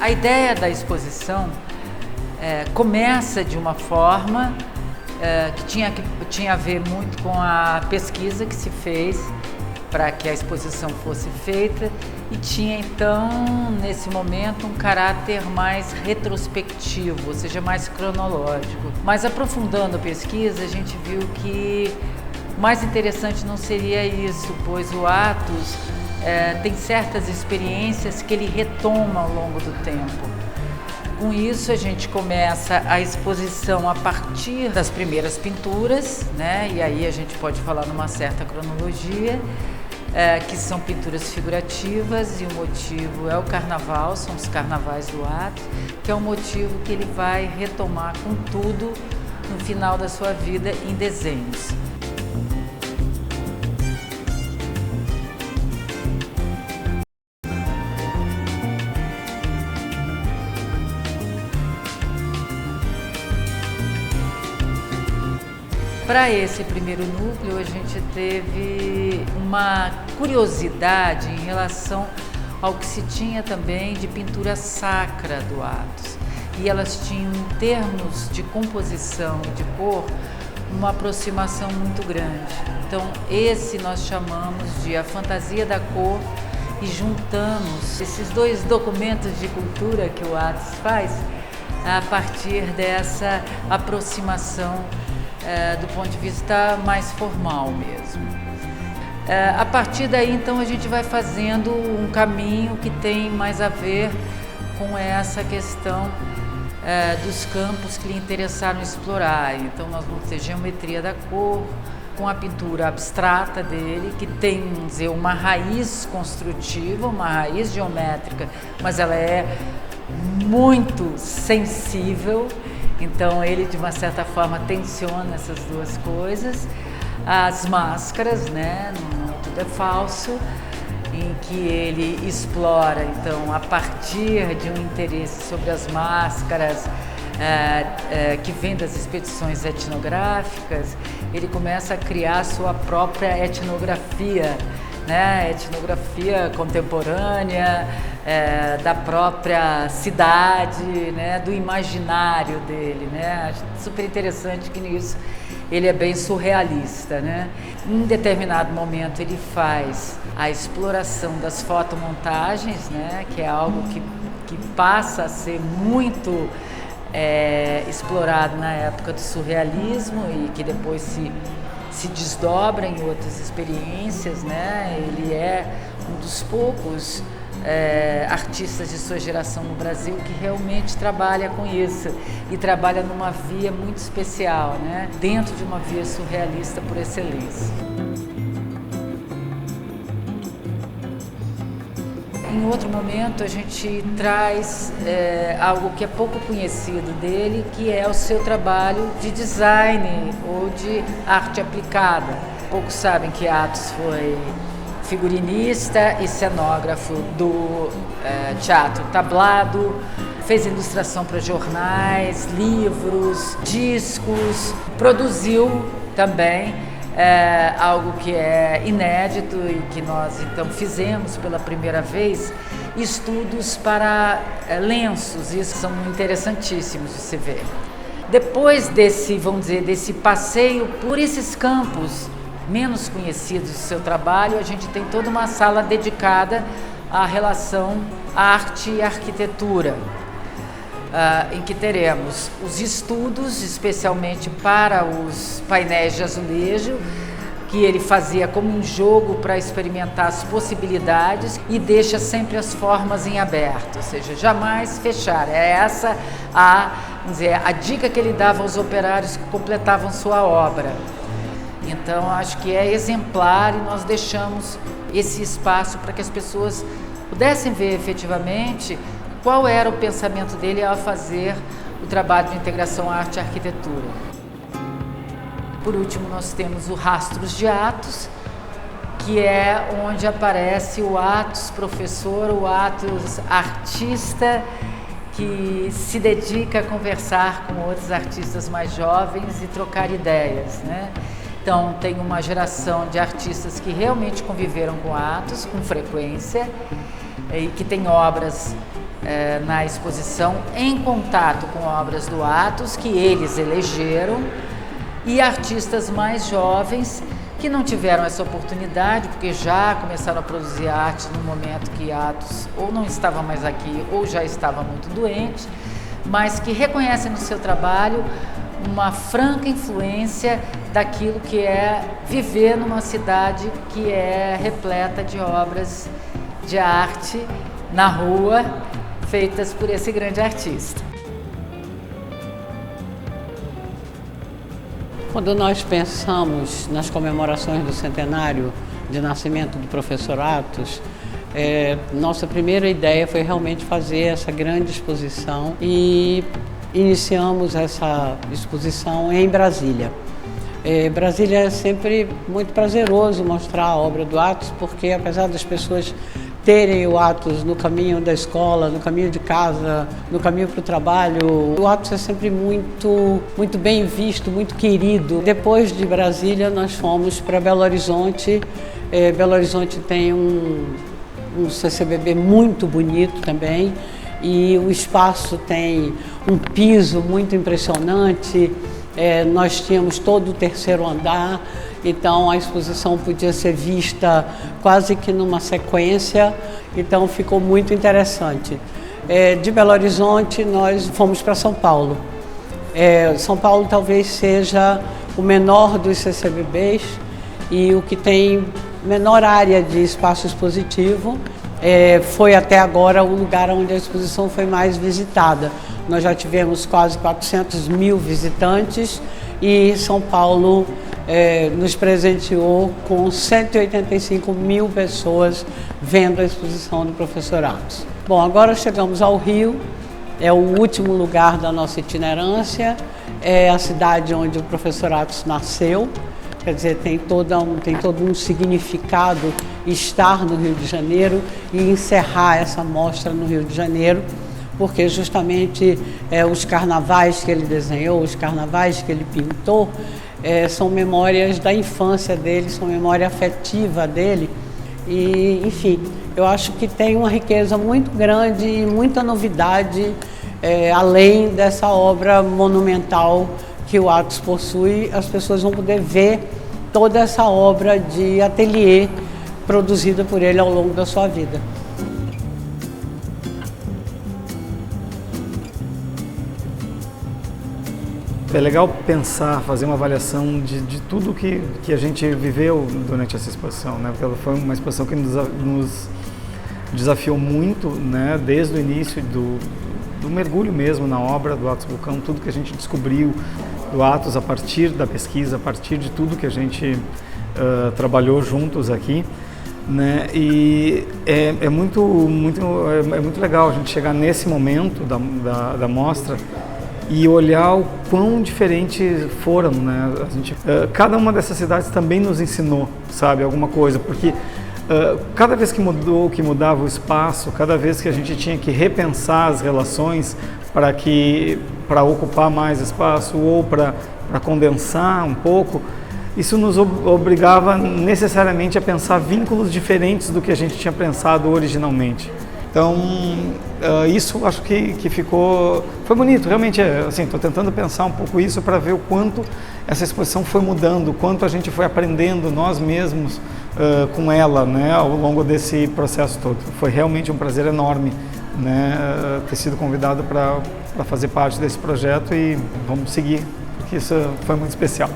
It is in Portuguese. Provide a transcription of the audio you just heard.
A ideia da exposição começa de uma forma que tinha a ver muito com a pesquisa que se fez para que a exposição fosse feita e tinha então, nesse momento, um caráter mais retrospectivo, ou seja, mais cronológico. Mas aprofundando a pesquisa, a gente viu que o mais interessante não seria isso, pois o Atos tem certas experiências que ele retoma ao longo do tempo. Com isso, a gente começa a exposição a partir das primeiras pinturas, né? E aí a gente pode falar numa certa cronologia, que são pinturas figurativas, e o motivo é o carnaval, são os carnavais do Atos, que é um motivo que ele vai retomar com tudo no final da sua vida em desenhos. Para esse primeiro núcleo, a gente teve uma curiosidade em relação ao que se tinha também de pintura sacra do Atos. E elas tinham, em termos de composição e de cor, uma aproximação muito grande. Então, esse nós chamamos de a fantasia da cor e juntamos esses dois documentos de cultura que o Atos faz a partir dessa aproximação do ponto de vista mais formal mesmo. A partir daí, então, a gente vai fazendo um caminho que tem mais a ver com essa questão dos campos que lhe interessaram explorar. Então, nós vamos ter geometria da cor, com a pintura abstrata dele, que tem, vamos dizer, uma raiz construtiva, uma raiz geométrica, mas ela é muito sensível. Então ele, de uma certa forma, tensiona essas duas coisas. As máscaras, né, no Tudo é Falso, em que ele explora, então, a partir de um interesse sobre as máscaras que vem das expedições etnográficas, ele começa a criar a sua própria etnografia, né, etnografia contemporânea, da própria cidade, né, do imaginário dele, né. Acho super interessante que nisso ele é bem surrealista, né. Em determinado momento ele faz a exploração das fotomontagens, né, que é algo que passa a ser muito explorado na época do surrealismo e que depois se desdobra em outras experiências, né. Ele é um dos poucos artistas de sua geração no Brasil que realmente trabalha com isso e trabalha numa via muito especial, né, dentro de uma via surrealista por excelência. Em outro momento a gente traz algo que é pouco conhecido dele, que é o seu trabalho de design ou de arte aplicada. Poucos sabem que Atos foi figurinista e cenógrafo do teatro tablado, fez ilustração para jornais, livros, discos, produziu também algo que é inédito e que nós então fizemos pela primeira vez, estudos para lenços. Isso são interessantíssimos de se ver. Depois desse, vamos dizer, desse passeio por esses campos menos conhecidos do seu trabalho, a gente tem toda uma sala dedicada à relação arte e arquitetura, em que teremos os estudos, especialmente para os painéis de azulejo, que ele fazia como um jogo para experimentar as possibilidades e deixa sempre as formas em aberto, ou seja, jamais fechar. É essa vamos dizer, a dica que ele dava aos operários que completavam sua obra. Então, acho que é exemplar e nós deixamos esse espaço para que as pessoas pudessem ver efetivamente qual era o pensamento dele ao fazer o trabalho de integração arte e arquitetura. Por último, nós temos o Rastros de Atos, que é onde aparece o Atos professor, o Atos artista, que se dedica a conversar com outros artistas mais jovens e trocar ideias, né? Então, tem uma geração de artistas que realmente conviveram com Atos com frequência, e que tem obras na exposição em contato com obras do Atos que eles elegeram, e artistas mais jovens que não tiveram essa oportunidade porque já começaram a produzir arte no momento que Atos ou não estava mais aqui ou já estava muito doente, mas que reconhecem no seu trabalho uma franca influência daquilo que é viver numa cidade que é repleta de obras de arte na rua, feitas por esse grande artista. Quando nós pensamos nas comemorações do centenário de nascimento do professor Atos, nossa primeira ideia foi realmente fazer essa grande exposição e iniciamos essa exposição em Brasília. Brasília é sempre muito prazeroso mostrar a obra do Atos, porque apesar das pessoas terem o Atos no caminho da escola, no caminho de casa, no caminho para o trabalho, o Atos é sempre muito bem visto, muito querido. Depois de Brasília, nós fomos para Belo Horizonte. Belo Horizonte tem um CCBB muito bonito também, e o espaço tem um piso muito impressionante. Nós tínhamos todo o terceiro andar, então a exposição podia ser vista quase que numa sequência, então ficou muito interessante. De Belo Horizonte nós fomos para São Paulo. São Paulo talvez seja o menor dos CCBBs e o que tem menor área de espaço expositivo. Foi até agora o lugar onde a exposição foi mais visitada. Nós já tivemos quase 400 mil visitantes e São Paulo nos presenteou com 185 mil pessoas vendo a exposição do professor Atos. Bom, agora chegamos ao Rio, é o último lugar da nossa itinerância, é a cidade onde o professor Atos nasceu. Quer dizer, tem todo um significado estar no Rio de Janeiro e encerrar essa mostra no Rio de Janeiro, porque justamente os carnavais que ele desenhou, os carnavais que ele pintou, são memórias da infância dele, são memória afetiva dele. E, enfim, eu acho que tem uma riqueza muito grande e muita novidade, além dessa obra monumental que o Atos possui. As pessoas vão poder ver toda essa obra de ateliê produzida por ele ao longo da sua vida. É legal pensar, fazer uma avaliação de tudo que a gente viveu durante essa exposição, né? Porque ela foi uma exposição que nos desafiou muito, né? Desde o início do mergulho mesmo na obra do Atos Bulcão, tudo que a gente descobriu do Atos a partir da pesquisa, a partir de tudo que a gente trabalhou juntos aqui, né? E é muito legal a gente chegar nesse momento da mostra e olhar o quão diferentes foram, né? Cada uma dessas cidades também nos ensinou, sabe, alguma coisa, porque cada vez que mudava o espaço, cada vez que a gente tinha que repensar as relações para ocupar mais espaço ou para condensar um pouco, isso nos obrigava necessariamente a pensar vínculos diferentes do que a gente tinha pensado originalmente. Então, isso acho que foi bonito, realmente, assim, estou tentando pensar um pouco isso para ver o quanto essa exposição foi mudando, o quanto a gente foi aprendendo nós mesmos com ela, né, ao longo desse processo todo. Foi realmente um prazer enorme, né, ter sido convidado para fazer parte desse projeto e vamos seguir, porque isso foi muito especial.